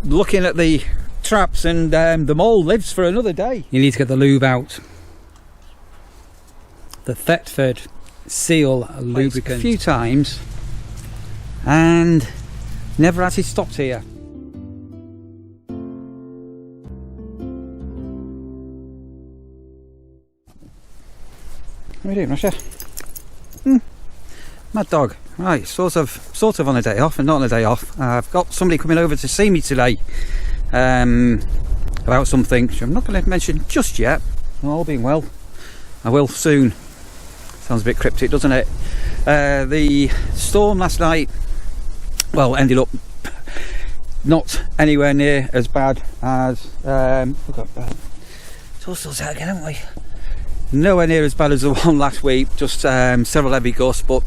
looking at the traps, and the mole lives for another day. You need to get the lube out. The Thetford Seal lubricant. A few times and never actually stopped here. What are you doing, Russia? Mad dog. Right, sort of on a day off and not on a day off. I've got somebody coming over to see me today about something which I'm not going to mention just yet. All being well, I will soon. Sounds a bit cryptic, doesn't it? The storm last night, well, ended up not anywhere near as bad as we've got toastals out again, haven't we? Nowhere near as bad as the one last week. Just several heavy gusts, but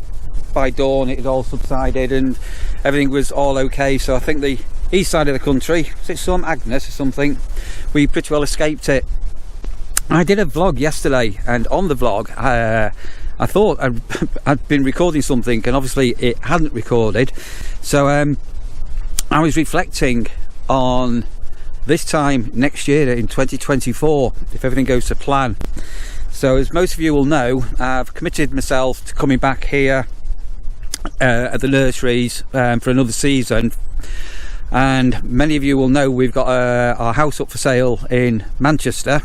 by dawn it had all subsided and everything was all okay. So I think the east side of the country, is it some Agnes or something, we pretty well escaped it. I did a vlog yesterday, and on the vlog I thought I'd been recording something, and obviously it hadn't recorded. So I was reflecting on this time next year in 2024, if everything goes to plan. So as most of you will know, I've committed myself to coming back here at the nurseries for another season, and many of you will know we've got our house up for sale in Manchester,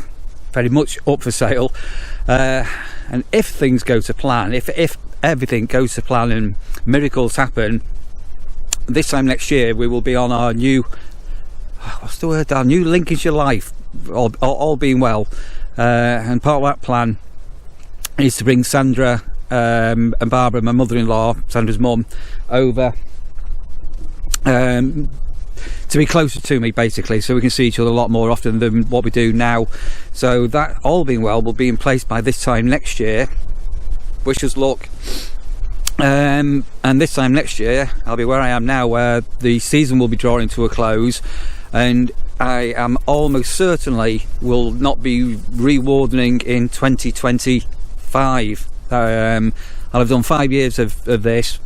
very much up for sale, and if things go to plan, if everything goes to plan and miracles happen, this time next year we will be on our new, what's the word, our new Lincolnshire life, all being well. And part of that plan is to bring Sandra and Barbara, my mother-in-law, Sandra's mum, over to be closer to me, basically, so we can see each other a lot more often than what we do now. So that, all being well, will be in place by this time next year. Wish us luck. And this time next year I'll be where I am now, where the season will be drawing to a close, and I am almost certainly will not be rewardening in 2025. I'll have done 5 years of this,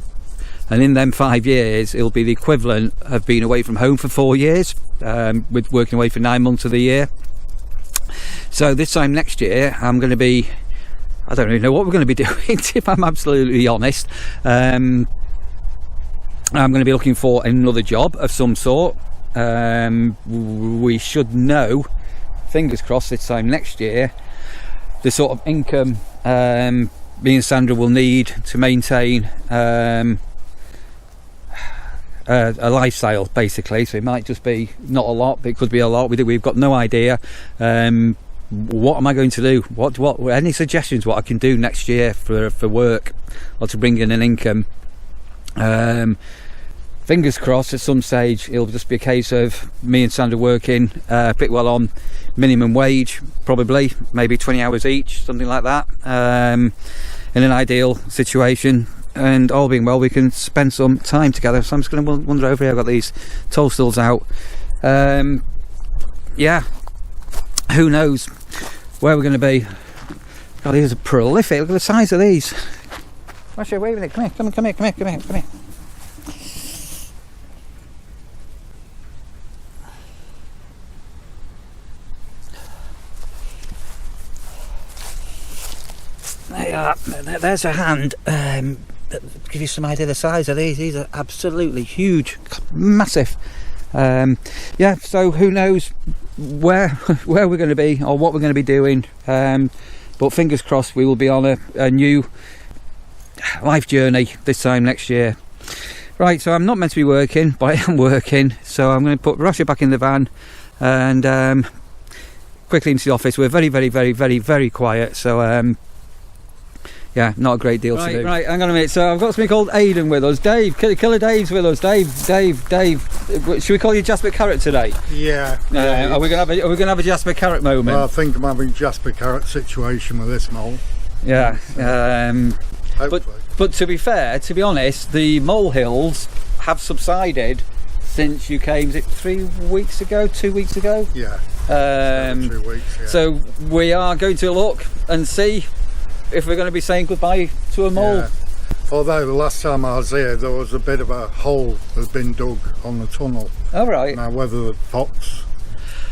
and in them 5 years it'll be the equivalent of being away from home for 4 years, with working away for 9 months of the year. So this time next year I'm going to be, I don't really know what we're going to be doing, if I'm absolutely honest. I'm going to be looking for another job of some sort. We should know, fingers crossed, this time next year, the sort of income me and Sandra will need to maintain a lifestyle, basically. So it might just be not a lot, but it could be a lot. We've got no idea. What am I going to do? What any suggestions what I can do next year for work or to bring in an income? Fingers crossed at some stage it'll just be a case of me and Sandra working pretty well on minimum wage, probably maybe 20 hours each, something like that, in an ideal situation, and all being well we can spend some time together. So I'm just going to wander over here. I've got these toastals out. Yeah, who knows where we're going to be. God, these are prolific. Look at the size of these. Actually, wait a minute, come here. They are, there's a hand. Give you some idea of the size of these. These are absolutely huge, massive. Yeah, so who knows where we're going to be or what we're going to be doing, but fingers crossed we will be on a new life journey this time next year. Right, so I'm not meant to be working, but I am working, so I'm going to put Rasha back in the van and quickly into the office. We're very quiet, so yeah, not a great deal to do. Right, hang on a minute. So I've got something called Aidan with us. Dave, Killer Dave's with us. Dave. Should we call you Jasper Carrot today? Yeah. Are we gonna have a Jasper Carrot moment? Well, I think I'm having Jasper Carrot situation with this mole. Yeah. Hopefully. But to be fair, to be honest, the molehills have subsided since you came. Is it 3 weeks ago? 2 weeks ago? Yeah. 2 weeks. Yeah. So we are going to look and see if we're going to be saying goodbye to a mole. Yeah. Although the last time I was here, there was a bit of a hole that had been dug on the tunnel. All right. Now, whether the fox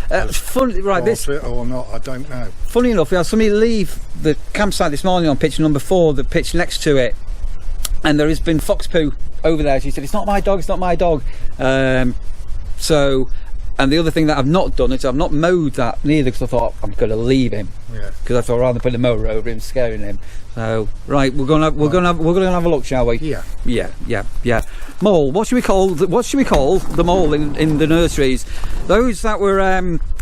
Funny, right? bought it or not, I don't know. Funny enough, we had somebody leave the campsite this morning on pitch number 4, the pitch next to it, and there has been fox poo over there. She said, "It's not my dog. It's not my dog." So. And the other thing that I've not done is I've not mowed that neither, because I thought I'm going to leave him. Yeah. Because I thought rather than putting a mower over him, scaring him. So right, we're going to have a look, shall we? Yeah. Yeah. Mole. What should we call the mole in the nurseries? Those that were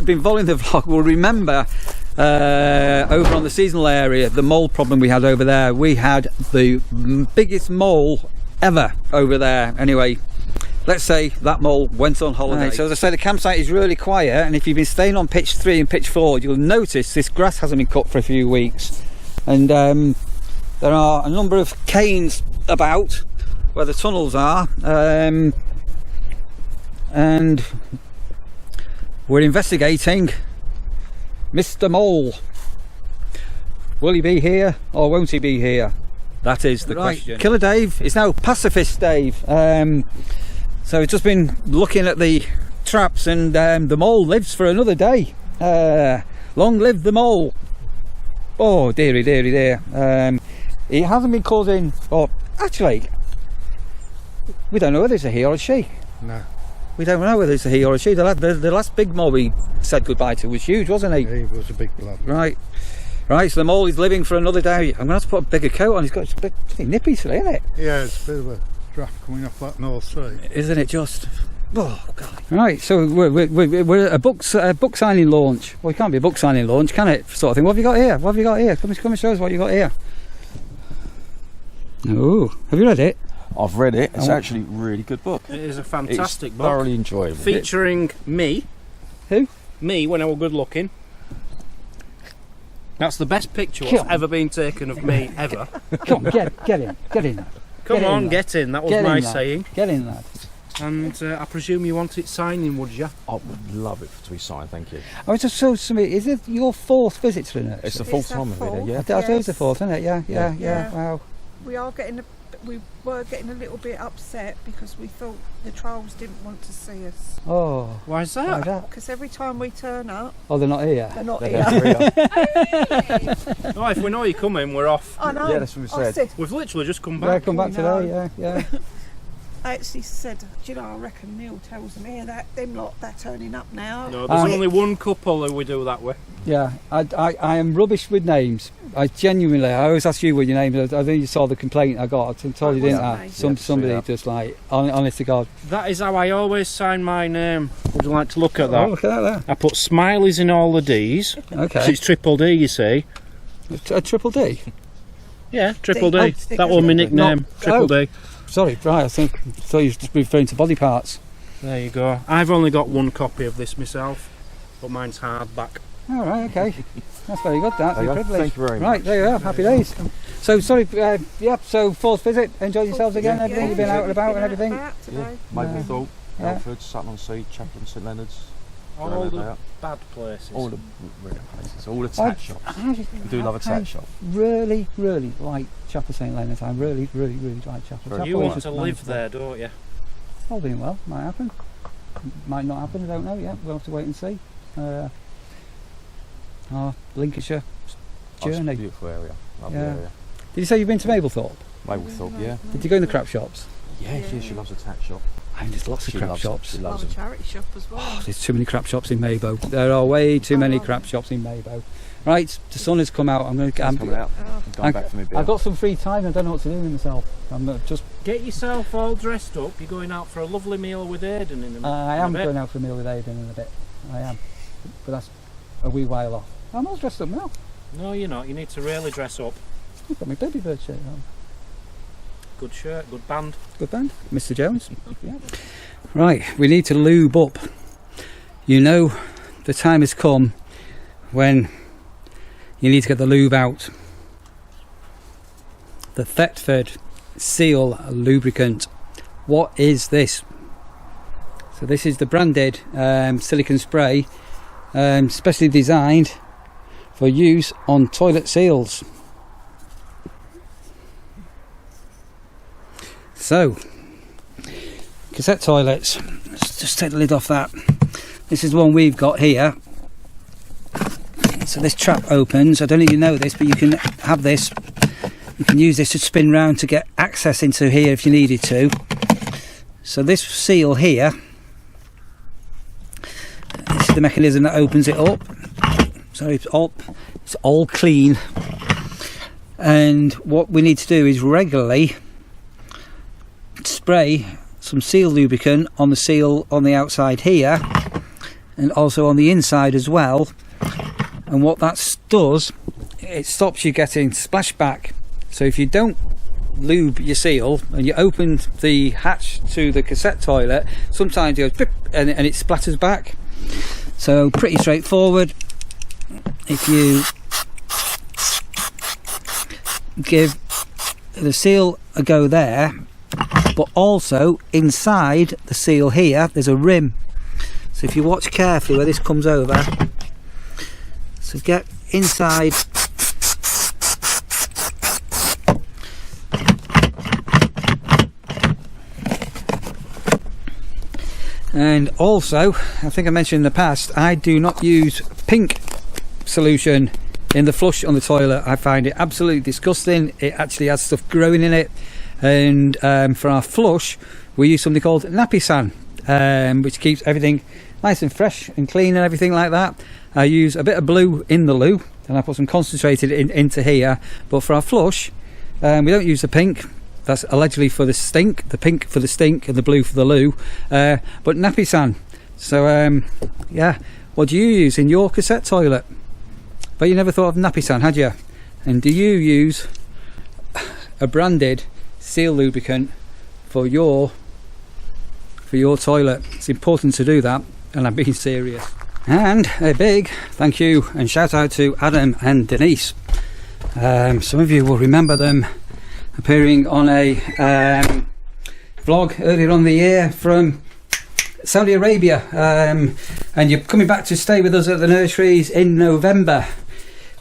been following the vlog will remember over on the seasonal area the mole problem we had over there. We had the biggest mole ever over there. Anyway. Let's say that mole went on holiday. Right, so as I say, the campsite is really quiet, and if you've been staying on pitch 3 and pitch 4, you'll notice this grass hasn't been cut for a few weeks. And there are a number of canes about where the tunnels are, and we're investigating Mr. Mole. Will he be here or won't he be here? That is the question. Killer Dave is now Pacifist Dave. So we've just been looking at the traps, and the mole lives for another day. Long live the mole. Oh dearie dear. It hasn't been causing, or actually we don't know whether it's a he or a she. No. We don't know whether it's a he or a she. The last big mole we said goodbye to was huge, wasn't he? He was a big blood. Right, so the mole is living for another day. I'm going to have to put a bigger coat on. He's got a bit nippy today, isn't it? Yeah, it's a bit of a draft coming off that North Sea. Isn't it just? Oh God! Right, so we're at a book signing launch. Well, it can't be a book signing launch, can it? Sort of thing. What have you got here? Come and show us what you got here. Oh, have you read it? I've read it. It's actually a really good book. It is a fantastic book. Thoroughly enjoyable. Featuring me. Who? Me when I was good looking. That's the best picture that's ever been taken of me ever. Come on, get in. Come on, get in. That was my saying. Get in, lad. And I presume you want it signing, would you? I would love it to be signed, thank you. I was just so something. Is it your 4th visit to the nursery? It's the 4th time I've been here, yeah. I think it's the 4th, isn't it? Yeah. Wow. We were getting a little bit upset because we thought the trolls didn't want to see us. Oh. Why is that? Because every time we turn up, Oh, they're not here. they're not They're here. No, if we know you're coming, we're off. I know. Yeah, that's what we I said. We've literally just come back. Yeah, come back know. today. Yeah. I actually said, do you know, I reckon Neil tells them here that them lot, they're turning up now. No, there's only one couple who we do that with. Yeah. I am rubbish with names. I always ask you what your name is. I think you saw the complaint I got. I told you, didn't I? Somebody just like, honest to God. That is how I always sign my name. Would you like to look at that? Oh, look at that. I put smileys in all the D's. Okay. So it's triple D, you see. A triple D? Yeah, triple D. Oh, That was my nickname. Triple D. Sorry, right. I thought you were just referring to body parts. There you go. I've only got one copy of this myself, but mine's hardback. All right, okay. That's very good. That's a privilege. Thank you very much. Right, there you are. Happy days. So sorry. Yeah. So 4th visit. Enjoyed yourselves again. Everything. You've been out and about and everything. Maplethorpe, Alfred, Sutton-on-Sea, Chaplin, St Leonard's. All the bad places. All the really places. All the tat shops. We do love a tat shop. Really like Chapel St Leonard's. I really like Chapel. You want to live there, don't you? All being well. Might happen. Might not happen. I don't know yet. We'll have to wait and see. Our Lincolnshire journey. It's a beautiful area. Lovely area. Did you say you've been to Maplethorpe? Maplethorpe, yeah. Did you go in the crap shops? Yeah, she loves a tat shop. And there's lots of crap shops. She loves Love a them. charity shop as well. Oh, there's too many crap shops in Maybo. There are way too many crap shops in Maybo. Right, the sun has come out. I'm coming out. I'm going back for my beer. I've got some free time. I don't know what to do with myself. I'm just. Get yourself all dressed up. You're going out for a lovely meal with Aidan in a minute. I am going out for a meal with Aidan in a bit. I am, but that's a wee while off. I'm all dressed up now. No, you're not. You need to really dress up. I've got my baby bird shirt on. Good shirt, good band. Good band, Mr. Jones. Yeah. Right, we need to lube up. You know, the time has come when you need to get the lube out. The Thetford Seal lubricant. What is this? So this is the branded silicone spray, specially designed for use on toilet seals. So, cassette toilets. Let's just take the lid off that. This is the one we've got here. So this trap opens. I don't know if you know this, but you can have this. You can use this to spin round to get access into here if you needed to. So this seal here, this is the mechanism that opens it up. So it's all clean. And what we need to do is regularly spray some seal lubricant on the seal on the outside here, and also on the inside as well. And what that does, it stops you getting splashback. So if you don't lube your seal and you open the hatch to the cassette toilet, sometimes it goes and it splatters back. So pretty straightforward. If you give the seal a go there, but also inside the seal here there's a rim. So if you watch carefully where this comes over, so get inside and also, I think I mentioned in the past, I do not use pink solution in the flush on the toilet. I find it absolutely disgusting. It actually has stuff growing in it. And for our flush we use something called nappy sand, which keeps everything nice and fresh and clean and everything like that. I use a bit of blue in the loo and I put some concentrated into here, but for our flush we don't use the pink. That's allegedly for the stink, the pink for the stink and the blue for the loo, but nappy sand. So yeah, what do you use in your cassette toilet? But you never thought of nappy sand, had you? And do you use a branded seal lubricant for your toilet? It's important to do that, and I'm being serious. And a big thank you and shout out to Adam and Denise. Some of you will remember them appearing on a vlog earlier on in the year from Saudi Arabia, and you're coming back to stay with us at the nurseries in November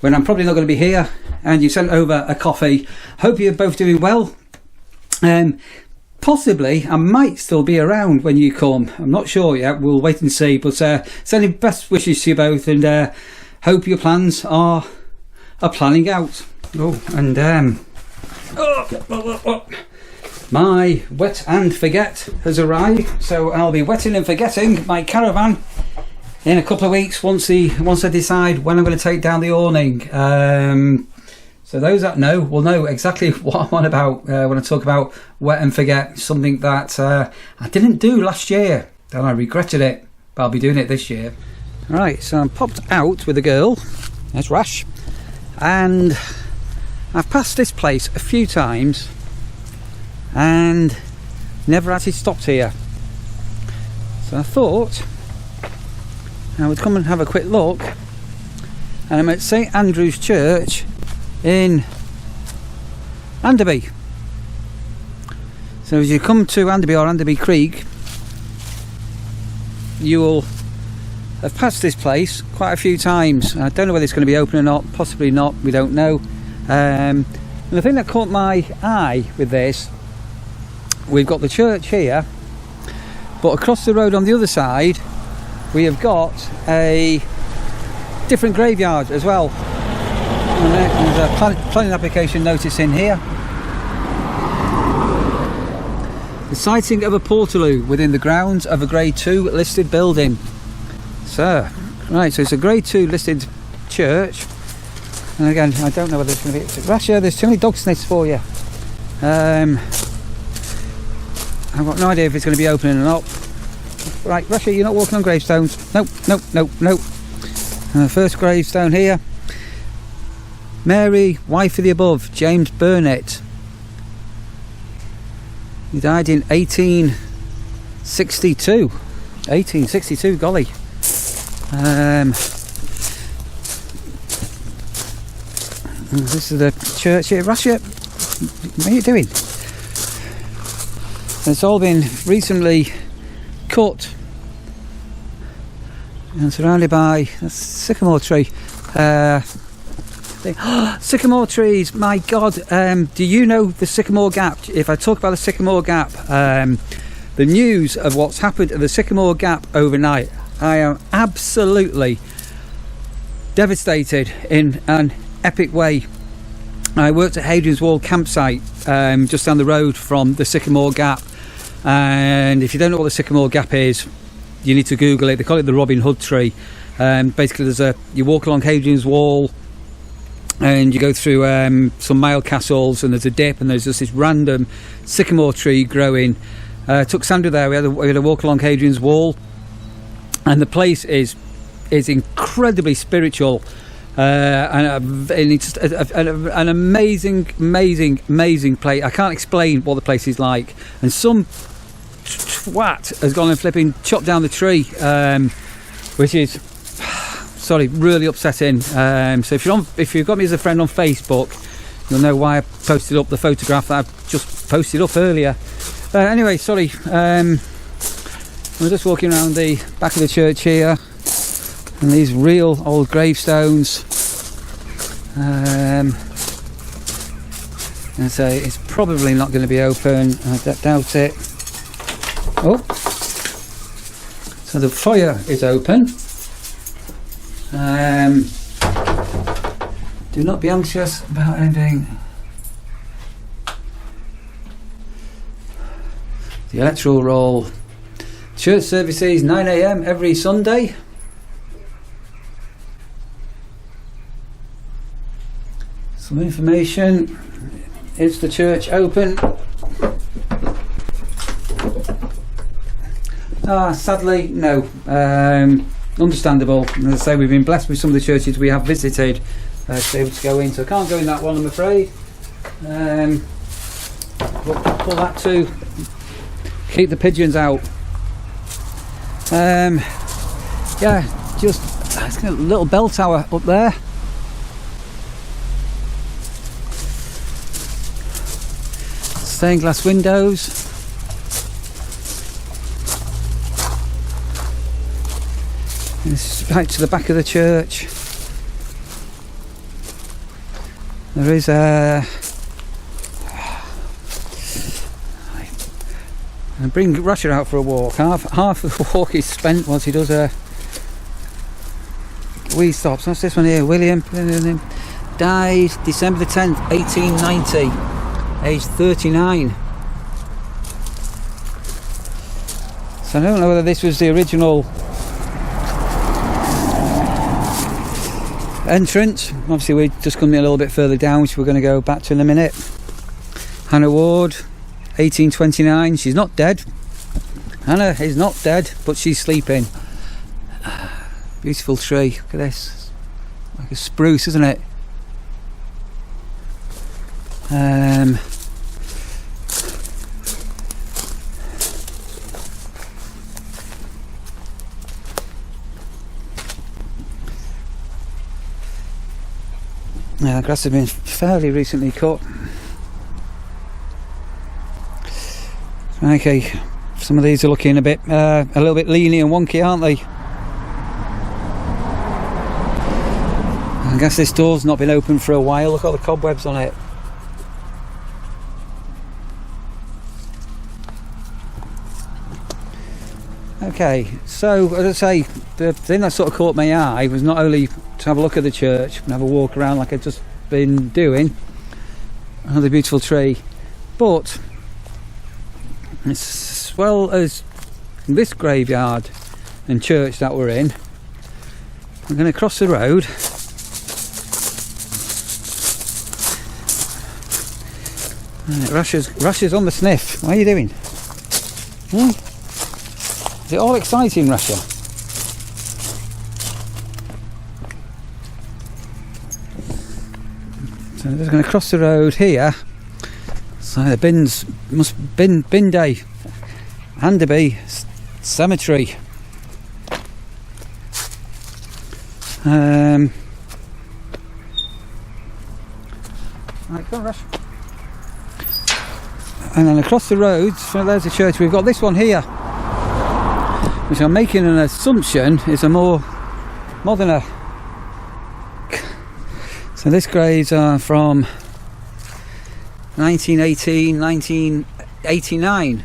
when I'm probably not going to be here, and you sent over a coffee. Hope you're both doing well. Possibly I might still be around when you come. I'm not sure yet, we'll wait and see, but sending best wishes to you both, and hope your plans are planning out. Oh, and my wet and forget has arrived, so I'll be wetting and forgetting my caravan in a couple of weeks once I decide when I'm going to take down the awning. So those that know will know exactly what I'm on about when I talk about wet and forget, something that I didn't do last year and I regretted it, but I'll be doing it this year. Right, so I'm popped out with the girl, there's Rash, and I've passed this place a few times and never actually stopped here. So I thought I would come and have a quick look, and I'm at St Andrew's Church in Anderby. So as you come to Anderby or Anderby Creek, you will have passed this place quite a few times. I don't know whether it's going to be open or not, possibly not, we don't know. And the thing that caught my eye with this, we've got the church here, but across the road on the other side we have got a different graveyard as well. And there's a planning application notice in here. The sighting of a portaloo within the grounds of a grade 2 listed building. So, right, so it's a grade 2 listed church. And again, I don't know whether it's going to be... Rasha, there's too many dog sniffs for you. I've got no idea if it's going to be opening or not. Right, Rasha, you're not walking on gravestones. Nope, nope, nope, nope. First gravestone here. Mary, wife of the above, James Burnett. He died in 1862. 1862, golly. This is the church here. Rasha, what are you doing? It's all been recently cut and surrounded by a sycamore tree. Sycamore trees, my God. Do you know the Sycamore Gap? If I talk about the Sycamore Gap, the news of what's happened at the Sycamore Gap overnight, I am absolutely devastated in an epic way. I worked at Hadrian's Wall campsite just down the road from the Sycamore Gap, and if you don't know what the Sycamore Gap is, you need to Google it. They call it the Robin Hood tree. Basically, you walk along Hadrian's Wall and you go through some mild castles, and there's a dip, and there's just this random sycamore tree growing. Took Sandra there. We had a walk along Hadrian's Wall, and the place is incredibly spiritual, and it's just an amazing place. I can't explain what the place is like. And some twat has gone and flipping chopped down the tree, which is really upsetting. So if you've got me as a friend on Facebook, you'll know why I posted up the photograph that I've just posted up earlier. Anyway, sorry. We're just walking around the back of the church here, and these real old gravestones. And so it's probably not going to be open. I doubt it. Oh, so the foyer is open. Do not be anxious about anything. The electoral roll. Church services 9 AM every Sunday. Some information. Is the church open? Sadly, no. Understandable. As I say, we've been blessed with some of the churches we have visited to be able to go in, so I can't go in that one, I'm afraid. We'll pull that to keep the pigeons out. Yeah, just it's got a little bell tower up there. Stained glass windows. This is right to the back of the church. There is a... I bring Rusher out for a walk. Half of the walk is spent once he does a wee stops. What's this one here? William died December the 10th, 1890, aged 39. So I don't know whether this was the original entrance. Obviously we're just coming a little bit further down, which we're going to go back to in a minute. Hannah Ward, 1829. She's not dead. Hannah is not dead, but she's sleeping. Beautiful tree. Look at this. Like a spruce, isn't it? Yeah, the grass has been fairly recently cut. Okay, some of these are looking a little bit leany and wonky, aren't they? I guess this door's not been open for a while. Look at all the cobwebs on it. Okay, so as I say, the thing that sort of caught my eye was not only to have a look at the church and have a walk around like I've just been doing, another beautiful tree, but as well as this graveyard and church that we're in, I'm going to cross the road. Right, Russia's on the sniff. What are you doing? Is it all exciting, Russia? So I'm just going to cross the road here. So the bin day, Handerby Cemetery. Right, go on, Rush. And then across the road, so there's the church. We've got this one here, which I'm making an assumption is a more modern. It's So this graves are from 1918, 1989,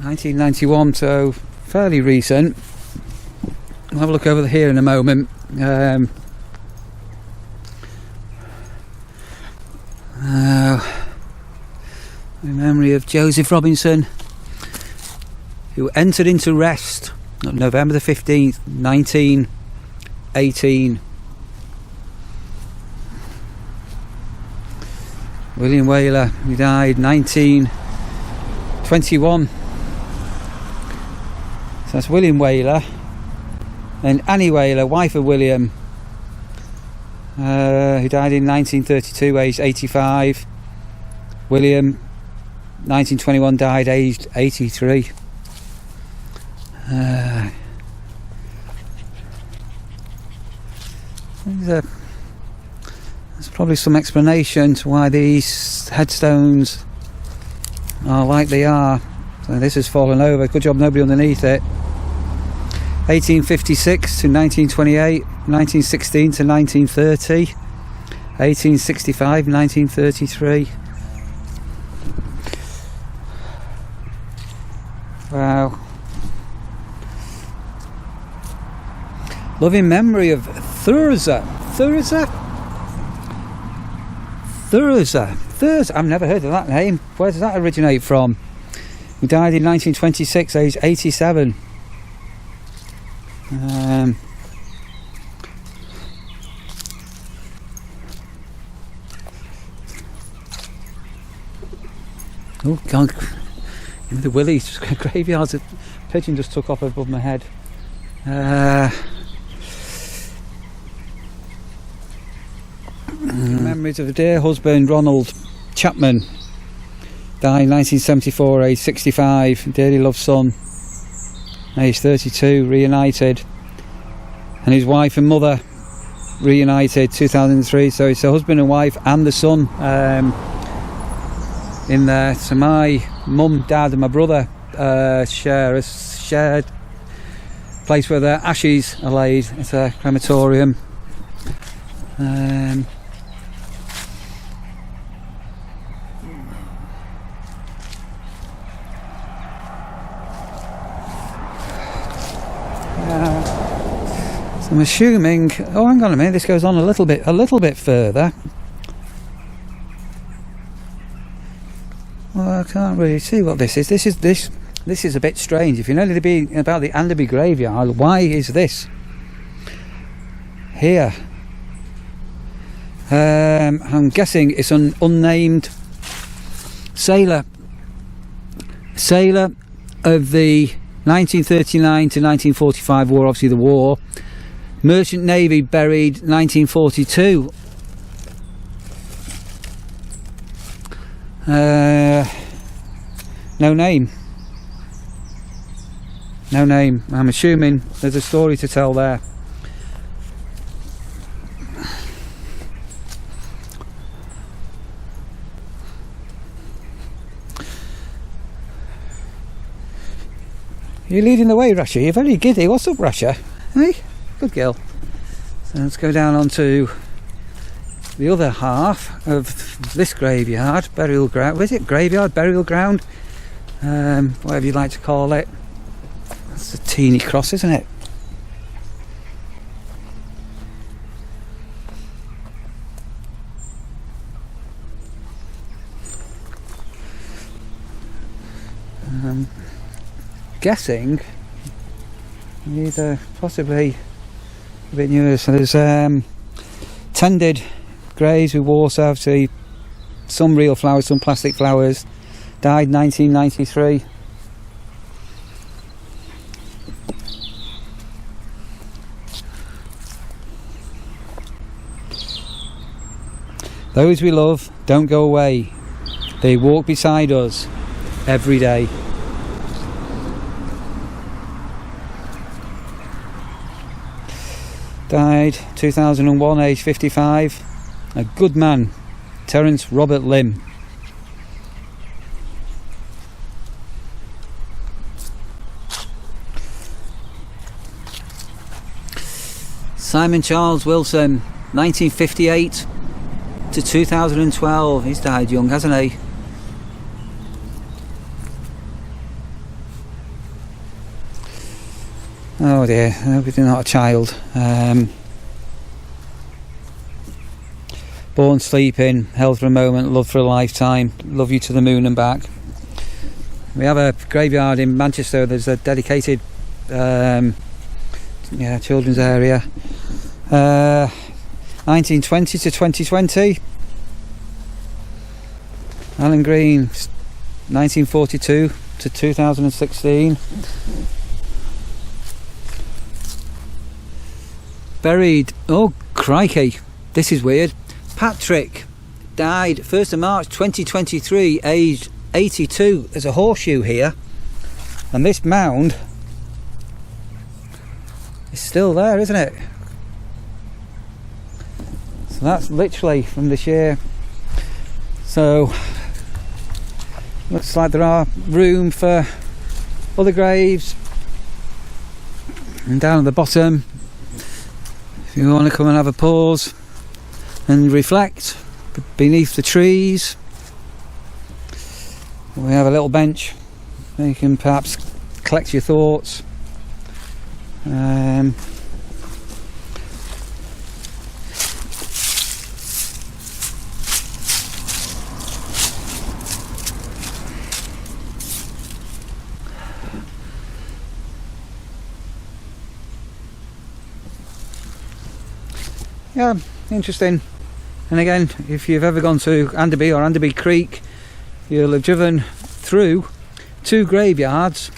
1991, so fairly recent. I'll have a look over here in a moment. In memory of Joseph Robinson, who entered into rest on November the 15th, 1918. William Whaler, who died 1921. So that's William Whaler. And Annie Whaler, wife of William, who died in 1932, aged 85. William, 1921, died aged 83. There's probably some explanation to why these headstones are like they are. So this has fallen over. Good job nobody underneath it. 1856 to 1928, 1916 to 1930, 1865, 1933. Wow. Loving memory of Thurza. I've never heard of that name. Where does that originate from? He died in 1926, aged 87. Oh God! The willies, graveyards. A pigeon just took off above my head. Memories of a dear husband, Ronald Chapman, died in 1974, aged 65. Dearly loved son, aged 32, reunited, and his wife and mother reunited 2003. So it's a husband and wife and the son in there. So my mum, dad and my brother share a shared place where their ashes are laid. It's a crematorium. So I'm assuming. Oh, hang on a minute. This goes on a little bit further. Well, I can't really see what this is. This is a bit strange. If you know anything about the Anderby graveyard, why is this here? I'm guessing it's an unnamed sailor of the 1939 to 1945 war, obviously the war. Merchant Navy, buried 1942. No name. I'm assuming there's a story to tell there. You're leading the way, Rasha. You're very giddy. What's up, Rasha? Hey, good girl. So let's go down onto the other half of this graveyard, burial ground. Is it graveyard, burial ground? Whatever you'd like to call it. That's a teeny cross, isn't it? Guessing either possibly a bit newer. So there's tended graves with Warsaw, see some real flowers, some plastic flowers. Died 1993. Those we love don't go away. They walk beside us every day. Died 2001, age 55. A good man, Terence Robert Lim. Simon Charles Wilson, 1958 to 2012. He's died young, hasn't he? Oh dear, I hope he's not a child. Born sleeping, held for a moment, loved for a lifetime, love you to the moon and back. We have a graveyard in Manchester. There's a dedicated children's area. 1920 to 2020. Alan Green, 1942 to 2016. Buried, oh crikey, this is weird. Patrick died 1st of March 2023, aged 82. There's a horseshoe here, and this mound is still there, isn't it? So that's literally from this year. So looks like there are room for other graves. And down at the bottom, if you want to come and have a pause and reflect beneath the trees, we have a little bench where you can perhaps collect your thoughts. Yeah, interesting. And again, if you've ever gone to Anderby or Anderby Creek, you'll have driven through 2 graveyards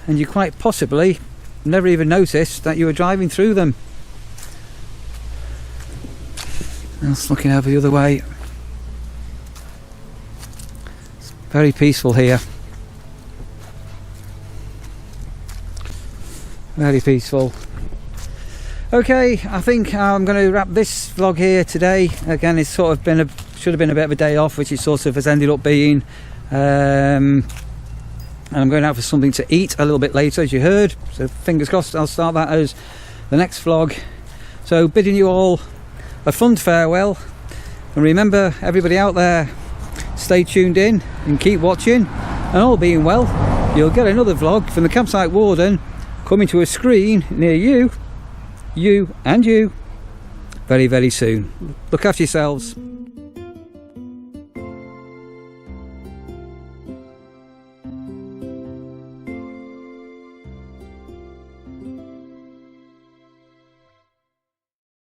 and you quite possibly never even noticed that you were driving through them. Just looking over the other way. It's very peaceful here. Very peaceful. Okay, I think I'm going to wrap this vlog here today. Again, it's sort of been should have been a bit of a day off, which it sort of has ended up being. And I'm going out for something to eat a little bit later, as you heard. So fingers crossed I'll start that as the next vlog. So bidding you all a fond farewell. And remember, everybody out there, stay tuned in and keep watching. And all being well, you'll get another vlog from the Campsite Warden coming to a screen near you and you very, very soon. Look after yourselves.